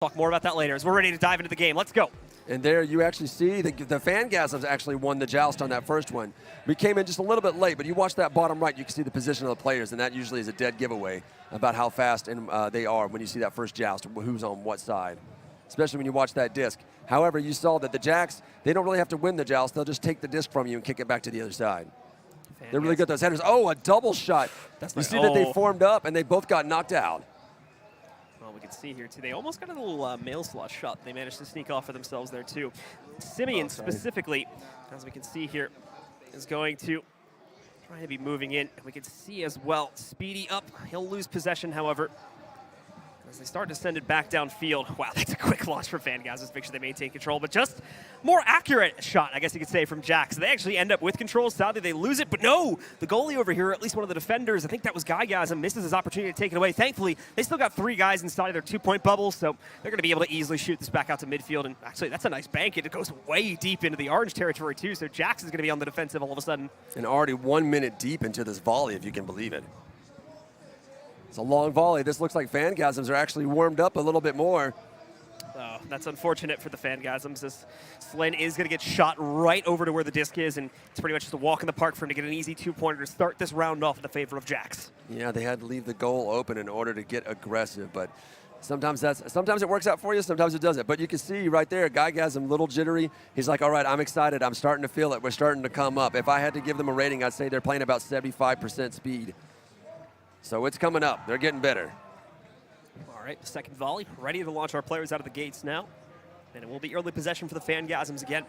Talk more about that later as we're ready to dive into the game. Let's go. And there you actually see the Phangasms actually won the joust on that first one. We came in just a little bit late, but you watch that bottom right, you can see the position of the players, and that usually is a dead giveaway about how fast they are when you see that first joust, who's on what side, especially when you watch that disc. However, you saw that the Jacks, they don't really have to win the joust. They'll just take the disc from you and kick it back to the other side. They're really good, those headers. Oh, a double shot. You see that they formed up, and they both got knocked out. Well, we can see here, too. They almost got a little mail slot shot. They managed to sneak off for themselves there, too. Simeon, specifically, as we can see here, is going to try to be moving in. And we can see as well, Speedy up. He'll lose possession, however, as they start to send it back downfield. Wow, that's a quick launch for Phangasms. Make sure they maintain control, but just more accurate shot, I guess you could say, from Jack. So they actually end up with control. Sadly, they lose it, but no, the goalie over here, at least one of the defenders, I think that was Phangasm, misses his opportunity to take it away. Thankfully, they still got 3 guys inside of their 2-point bubble, so they're going to be able to easily shoot this back out to midfield. And actually, that's a nice bank. It goes way deep into the orange territory, too, so Jax is going to be on the defensive all of a sudden. And already 1 minute deep into this volley, if you can believe it. It's a long volley. This looks like Phangasms are actually warmed up a little bit more. Oh, that's unfortunate for the Phangasms. This Slyn is going to get shot right over to where the disc is, and it's pretty much just a walk in the park for him to get an easy 2-pointer to start this round off in the favor of Jax. Yeah, they had to leave the goal open in order to get aggressive, but sometimes it works out for you, sometimes it doesn't. But you can see right there, Phangasm, little jittery. He's like, all right, I'm excited. I'm starting to feel it. We're starting to come up. If I had to give them a rating, I'd say they're playing about 75% speed. So it's coming up. They're getting better. All right, the second volley, ready to launch our players out of the gates now. And it will be early possession for the Phangasms again.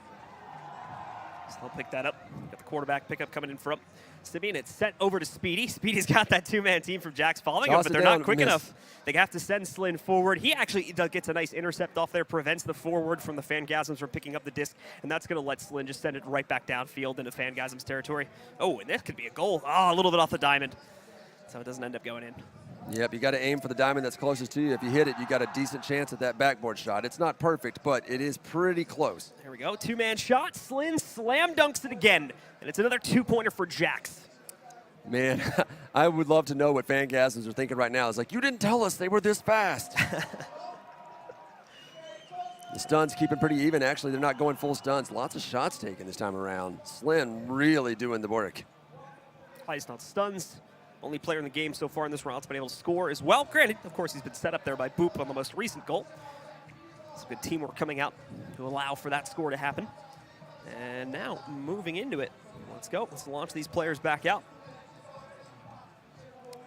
So they'll pick that up. Got the quarterback pickup coming in from Simeon. It's sent over to Speedy. Speedy's got that 2-man team from Jax following him, but they're not quick enough. They have to send Slyn forward. He actually gets a nice intercept off there, prevents the forward from the Phangasms from picking up the disc, and that's going to let Slyn just send it right back downfield into Phangasms territory. Oh, and this could be a goal. Oh, a little bit off the diamond. So it doesn't end up going in. Yep, you got to aim for the diamond that's closest to you. If you hit it, you got a decent chance at that backboard shot. It's not perfect, but it is pretty close. There we go, 2-man shot. Slyn slam dunks it again, and it's another 2-pointer for Jax. Man, I would love to know what Phangasms are thinking right now. It's like, you didn't tell us they were this fast. The stun's keeping pretty even. Actually, they're not going full stuns. Lots of shots taken this time around. Slyn really doing the work. Highest not stuns. Only player in the game so far in this round that's been able to score as well. Granted, of course, he's been set up there by Boop on the most recent goal. It's good teamwork coming out to allow for that score to happen. And now, moving into it. Let's go. Let's launch these players back out.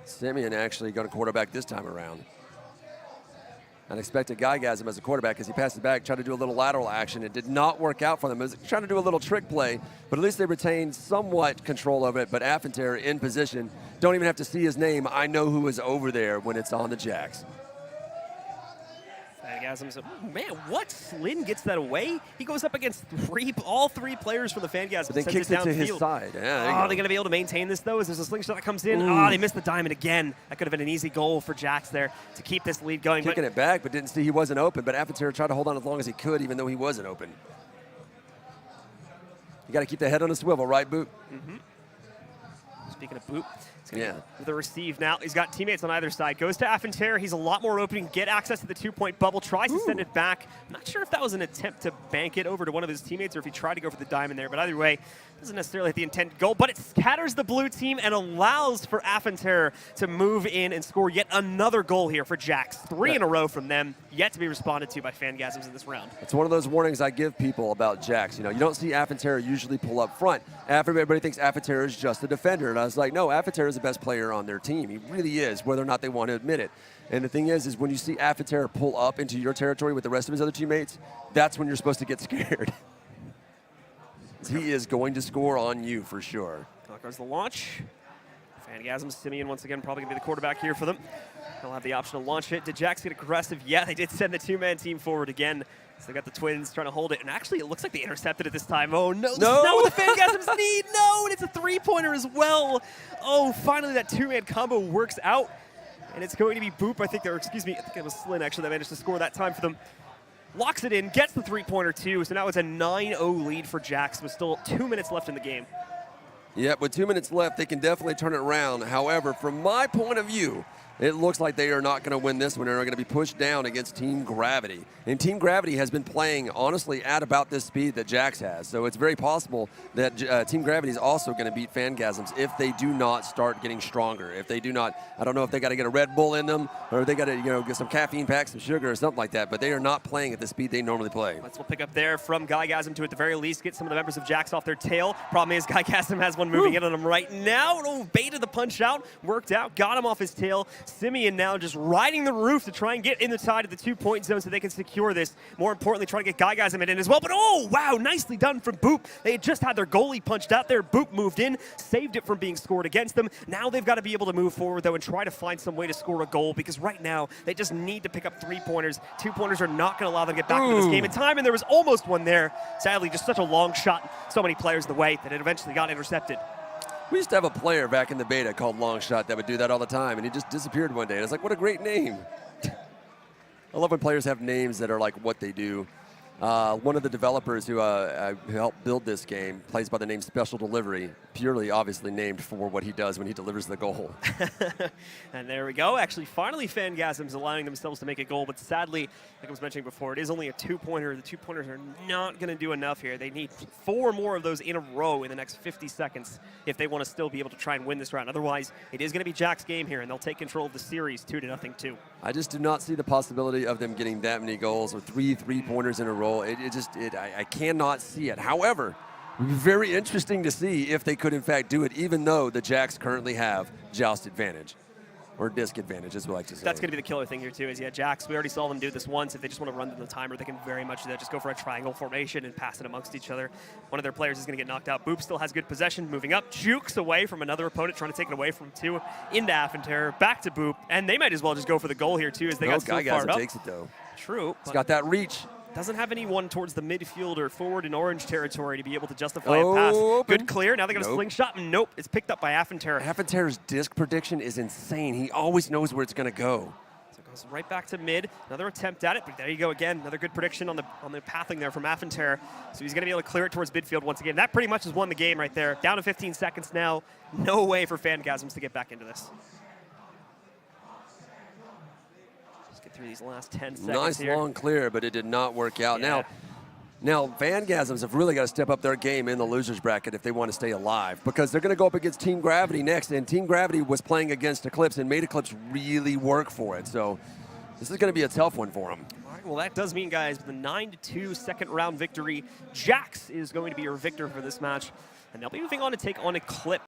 Simeon actually going to quarterback this time around. Unexpected Phangasm as a quarterback as he passed it back, tried to do a little lateral action. It did not work out for them. It was trying to do a little trick play, but at least they retained somewhat control over it. But Affenter in position. Don't even have to see his name. I know who is over there when it's on the Jacks. Phangasms, oh man, what? Slyn gets that away? He goes up against all three players for the Phangasms. But then kicks it to his side. Yeah, are they going to be able to maintain this, though? Is there a slingshot that comes in? Oh, they missed the diamond again. That could have been an easy goal for Jax there to keep this lead going. Kicking it back, but didn't see he wasn't open. But Affenter tried to hold on as long as he could, even though he wasn't open. You got to keep the head on a swivel, right, Boop? Mm-hmm. Speaking of Boop, with the receive now. He's got teammates on either side. Goes to Affenter. He's a lot more open. Get access to the 2-point bubble. Tries to send it back. I'm not sure if that was an attempt to bank it over to one of his teammates or if he tried to go for the diamond there. But either way, doesn't necessarily hit the intended goal. But it scatters the blue team and allows for Affenter to move in and score yet another goal here for Jax. 3 in a row from them. Yet to be responded to by Phangasms in this round. It's one of those warnings I give people about Jax. You know, you don't see Affenter usually pull up front. Everybody thinks Affenter is just a defender. And I was like, no, Affenter is the best player on their team. He really is, whether or not they want to admit it. And the thing is when you see Affenter pull up into your territory with the rest of his other teammates, that's when you're supposed to get scared. He is going to score on you for sure. There goes the launch. Phangasms, Simeon once again probably going to be the quarterback here for them. They'll have the option to launch it. Did Jax get aggressive? Yeah, they did send the 2-man team forward again. So they got the Twins trying to hold it. And actually, it looks like they intercepted it this time. Oh, no. This is not what the Phangasms need. No, and it's a 3-pointer as well. Oh, finally that 2-man combo works out. And it's going to be Boop, I think it was Slyn actually that managed to score that time for them. Locks it in, gets the 3-pointer too. So now it's a 9-0 lead for Jax with still 2 minutes left in the game. Yep, with 2 minutes left, they can definitely turn it around. However, from my point of view, it looks like they are not going to win this one and are going to be pushed down against Team Gravity. And Team Gravity has been playing, honestly, at about this speed that Jax has. So it's very possible that Team Gravity is also going to beat Phangasms if they do not start getting stronger. If they do not, I don't know if they got to get a Red Bull in them or if they got to, get some caffeine packs, some sugar or something like that. But they are not playing at the speed they normally play. Let's pick up there from Phangasm to, at the very least, get some of the members of Jax off their tail. Problem is, Phangasm has one moving in on him right now. Oh, baited the punch out, worked out, got him off his tail. Simeon now just riding the roof to try and get in the side of the 2-point zone so they can secure this. More importantly, trying to get Phangasm in as well. But oh, wow, nicely done from Boop. They had just had their goalie punched out there. Boop moved in, saved it from being scored against them. Now they've got to be able to move forward, though, and try to find some way to score a goal because right now they just need to pick up 3-pointers. 2-pointers are not going to allow them to get back into this game in time, and there was almost one there. Sadly, just such a long shot, so many players in the way that it eventually got intercepted. We used to have a player back in the beta called Longshot that would do that all the time, and he just disappeared one day. And it's like, what a great name. I love when players have names that are like what they do. One of the developers who helped build this game plays by the name Special Delivery, purely obviously named for what he does when he delivers the goal. And there we go. Actually, finally, Phangasms allowing themselves to make a goal, but sadly, like I was mentioning before, it is only a 2-pointer. The 2-pointers are not going to do enough here. They need 4 more of those in a row in the next 50 seconds if they want to still be able to try and win this round. Otherwise, it is going to be Jack's game here, and they'll take control of the series 2-0 too. I just do not see the possibility of them getting that many goals or 3 3-pointers in a row. I cannot see it. However, it would be very interesting to see if they could in fact do it, even though the Jacks currently have joust advantage. Or disc advantage, as we like to say. That's going to be the killer thing here, too, is, Jax, we already saw them do this once. If they just want to run to the timer, they can very much do that. Just go for a triangle formation and pass it amongst each other. One of their players is going to get knocked out. Boop still has good possession, moving up. Jukes away from another opponent, trying to take it away from 2 into Affenterror. Back to Boop. And they might as well just go for the goal here, too, as they got so far up. Takes it, though. True. He's got that reach. Doesn't have anyone towards the midfield or forward in orange territory to be able to justify a pass. Open. Good clear. Now they got a slingshot. Nope. It's picked up by Affenterror. Affenterror's disc prediction is insane. He always knows where it's going to go. So it goes right back to mid. Another attempt at it, but there you go again. Another good prediction on the pathing there from Affenterror. So he's going to be able to clear it towards midfield once again. That pretty much has won the game right there. Down to 15 seconds now. No way for Phangasms to get back into this. Through these last 10 seconds Nice here. long clear, but it did not work out. Now, Phangasms have really got to step up their game in the losers bracket if they want to stay alive, because they're going to go up against Team Gravity next, and Team Gravity was playing against Eclipse and made Eclipse really work for it. So this is going to be a tough one for them. All right, well, that does mean, guys, with a 9-2 second round victory, Jax is going to be your victor for this match, and they'll be moving on to take on Eclipse.